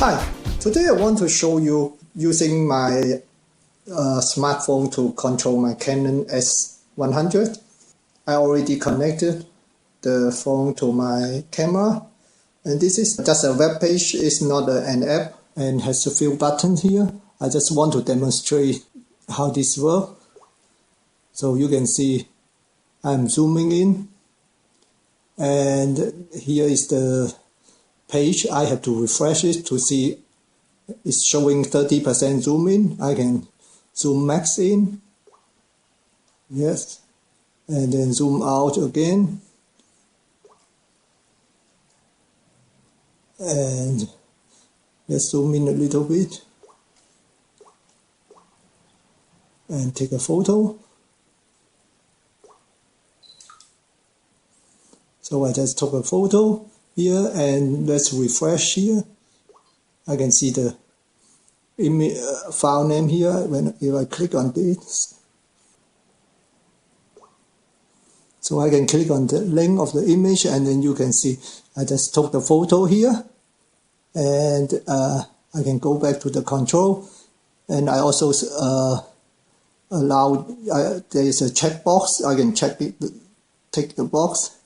Hi, today I want to show you using my smartphone to control my Canon S100. I already connected the phone to my camera, and this is just a web page. It's not an app and has a few buttons here. I just want to demonstrate how this works. So you can see I'm zooming in, and here is the page. I have to refresh it to see it's showing 30% zoom in. I can zoom max in, yes, and then zoom out again, and let's zoom in a little bit and take a photo. So I just took a photo here, and let's refresh here. I can see the image file name here if I click on this. So I can click on the link of the image, and then you can see I just took the photo here, and I can go back to the control, and I also allow there is a checkbox. I can check it, take the box,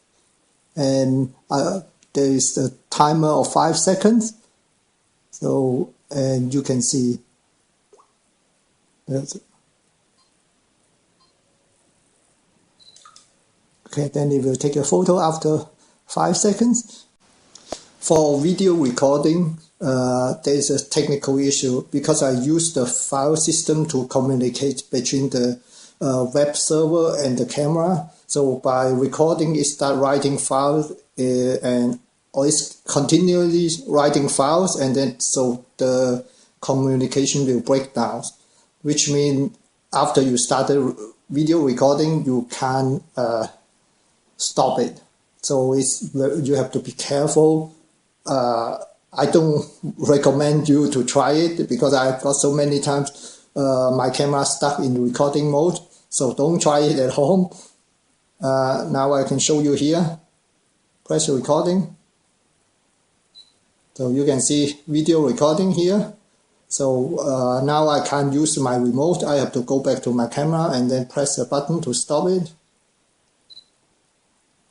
and there is a timer of 5 seconds. So, and you can see that's okay, then it will take a photo after 5 seconds. For video recording, there is a technical issue because I use the file system to communicate between the web server and the camera. So by recording, it starts writing files or it's continually writing files, and then so the communication will break down, which means after you start the video recording, you can't stop it. So you have to be careful. I don't recommend you to try it because I've got so many times my camera stuck in recording mode. So don't try it at home. Now I can show you here. Press recording. So you can see video recording here. So now I can't use my remote. I have to go back to my camera and then press the button to stop it.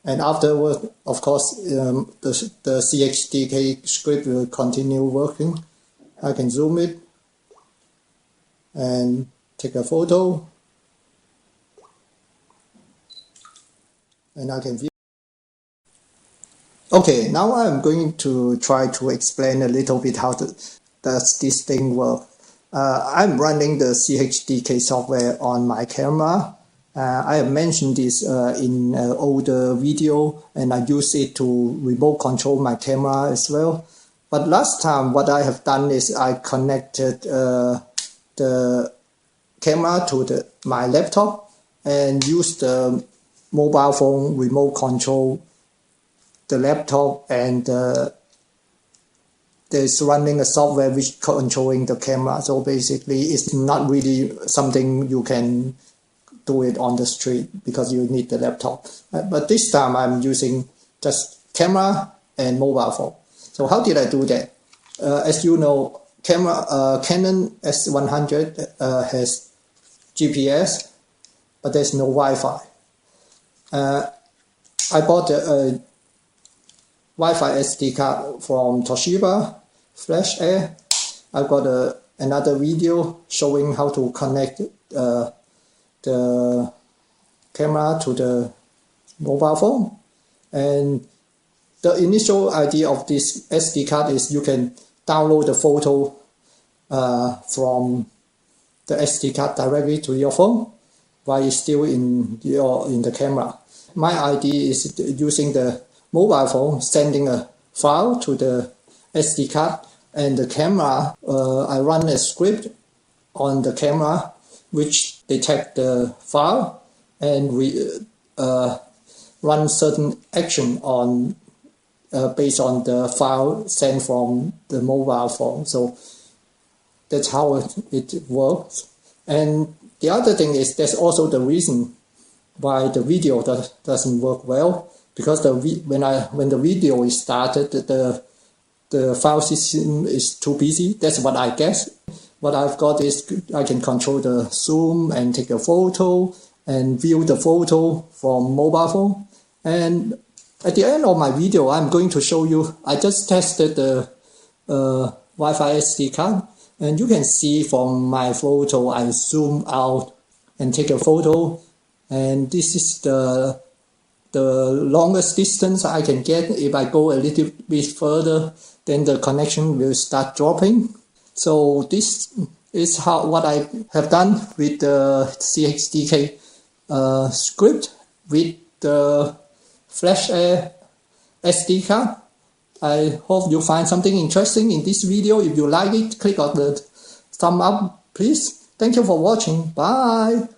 And afterward, of course, the CHDK script will continue working. I can zoom it and take a photo, and I can view. Okay, now I'm going to try to explain a little bit how does this thing work. I'm running the CHDK software on my camera. I have mentioned this in an older video, and I use it to remote control my camera as well. But last time what I have done is I connected the camera to my laptop and used the mobile phone remote control the laptop, and there's running a software which controlling the camera. So basically it's not really something you can do it on the street because you need the laptop. But this time I'm using just camera and mobile phone. So how did I do that? As you know, Canon S100 has GPS, but there's no Wi-Fi. I bought a Wi-Fi SD card from Toshiba, FlashAir. I've got another video showing how to connect the camera to the mobile phone. And the initial idea of this SD card is you can download the photo from the SD card directly to your phone while it's still in the camera. My idea is using the mobile phone, sending a file to the SD card, and the camera, I run a script on the camera which detect the file and run certain action on based on the file sent from the mobile phone. So that's how it works. And the other thing is there's also the reason why the video doesn't work well, because when the video is started, the the file system is too busy. That's what I guess. What I've got is I can control the zoom and take a photo and view the photo from mobile phone. And at the end of my video, I'm going to show you, I just tested the Wi-Fi SD card, and you can see from my photo, I zoom out and take a photo, and this is the longest distance I can get. If I go a little bit further, then the connection will start dropping. So this is what I have done with the CHDK script with the FlashAir SD card. I hope you find something interesting in this video. If you like it, click on the thumb up, please. Thank you for watching. Bye.